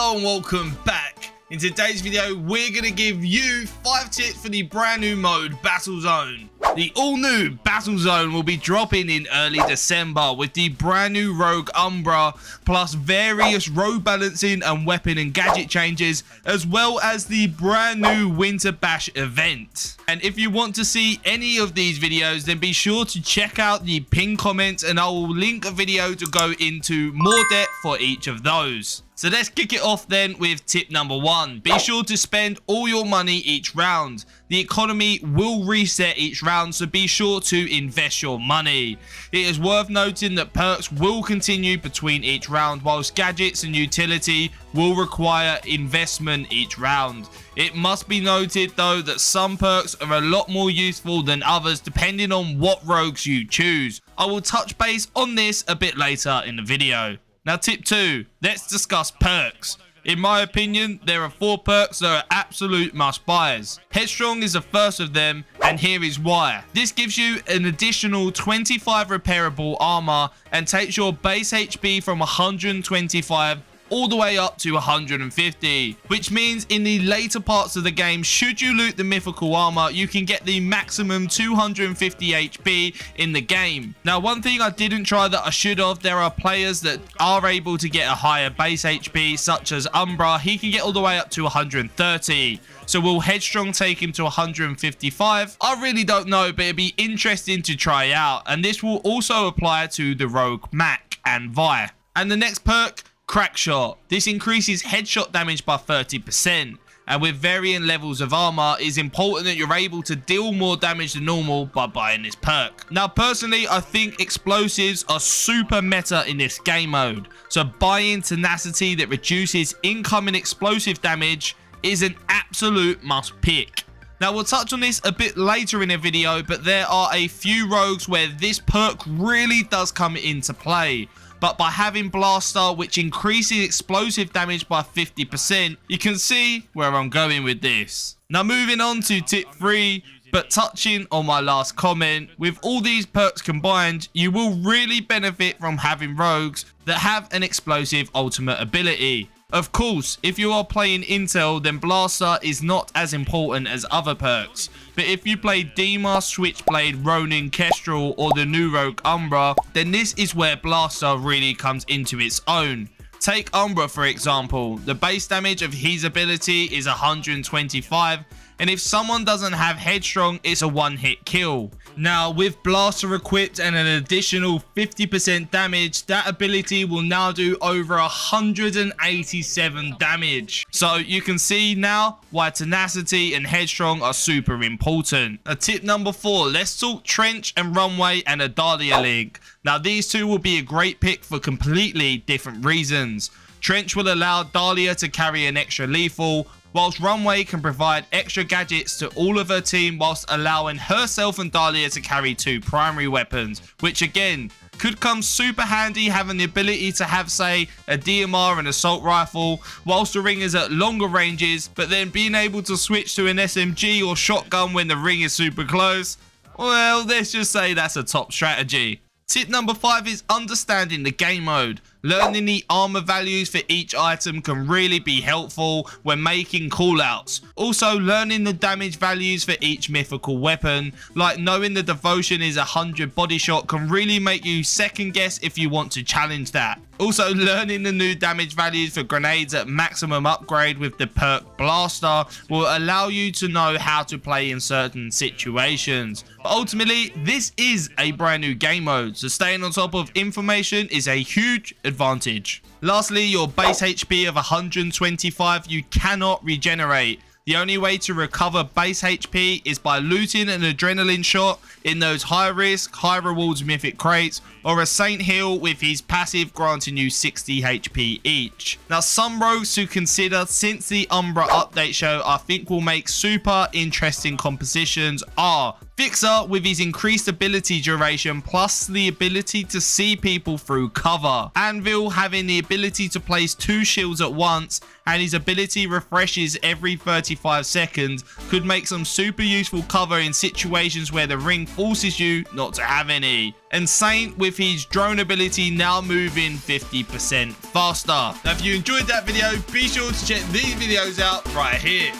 Hello and welcome back. In today's video, we're going to give you 5 tips for the brand new mode, Battle Zone. The all-new Battle Zone will be dropping in early December with the brand new Rogue Umbra, plus various rogue balancing and weapon and gadget changes, as well as the brand new Winter Bash event. And if you want to see any of these videos, then be sure to check out the pinned comments and I will link a video to go into more depth for each of those. So let's kick it off then with tip number 1. Be sure to spend all your money each round. The economy will reset each round, so be sure to invest your money. It is worth noting that perks will continue between each round, whilst gadgets and utility will require investment each round. It must be noted though that some perks are a lot more useful than others depending on what rogues you choose. I will touch base on this a bit later in the video. Now tip 2, let's discuss perks. In my opinion, there are 4 perks that are absolute must buys. Headstrong is the first of them, and here is why. This gives you an additional 25 repairable armor and takes your base HP from 125 all the way up to 150, which means in the later parts of the game, should you loot the mythical armor, you can get the maximum 250 HP in the game. Now, one thing I didn't try that I should have, there are players that are able to get a higher base HP, such as Umbra. He can get all the way up to 130. So will Headstrong take him to 155? I really don't know, but it'd be interesting to try out. And this will also apply to the Rogue Mac and Vi. And the next perk, Crack Shot. This increases headshot damage by 30%, and with varying levels of armor, it is important that you're able to deal more damage than normal by buying this perk. Now personally, I think explosives are super meta in this game mode, so buying tenacity that reduces incoming explosive damage is an absolute must pick. Now we'll touch on this a bit later in the video, but there are a few rogues where this perk really does come into play. But by having Blaster, which increases explosive damage by 50%, you can see where I'm going with this. Now moving on to tip 3, but touching on my last comment, with all these perks combined, you will really benefit from having rogues that have an explosive ultimate ability. Of course, if you are playing Intel, then Blaster is not as important as other perks. But if you play Dima, Switchblade, Ronin, Kestrel, or the new Rogue Umbra, then this is where Blaster really comes into its own. Take Umbra for example, the base damage of his ability is 125, and if someone doesn't have Headstrong, it's a one-hit kill. Now with Blaster equipped and an additional 50% damage, that ability will now do over 187 damage. So you can see now why tenacity and Headstrong are super important. Tip number 4, let's talk Trench and Runway and a Dahlia link. Now these two will be a great pick for completely different reasons. Trench will allow Dahlia to carry an extra lethal, whilst Runway can provide extra gadgets to all of her team whilst allowing herself and Dahlia to carry 2 primary weapons, which again could come super handy having the ability to have, say, a DMR and assault rifle whilst the ring is at longer ranges, but then being able to switch to an SMG or shotgun when the ring is super close. Well, let's just say that's a top strategy. Tip number 5 is understanding the game mode. Learning the armor values for each item can really be helpful when making callouts. Also, learning the damage values for each mythical weapon, like knowing the devotion is 100 body shot, can really make you second guess if you want to challenge that. Also, learning the new damage values for grenades at maximum upgrade with the perk Blaster will allow you to know how to play in certain situations. But ultimately, this is a brand new game mode, so staying on top of information is a huge advantage. Lastly, your base HP of 125 you cannot regenerate. The only way to recover base HP is by looting an adrenaline shot in those high risk, high rewards mythic crates, or a Saint Heal with his passive granting you 60 HP each. Now some rogues to consider since the Umbra update show I think will make super interesting compositions are Fixer with his increased ability duration plus the ability to see people through cover. Anvil having the ability to place 2 shields at once and his ability refreshes every 35 seconds could make some super useful cover in situations where the ring forces you not to have any. And Saint with his drone ability now moving 50% faster. Now if you enjoyed that video, be sure to check these videos out right here.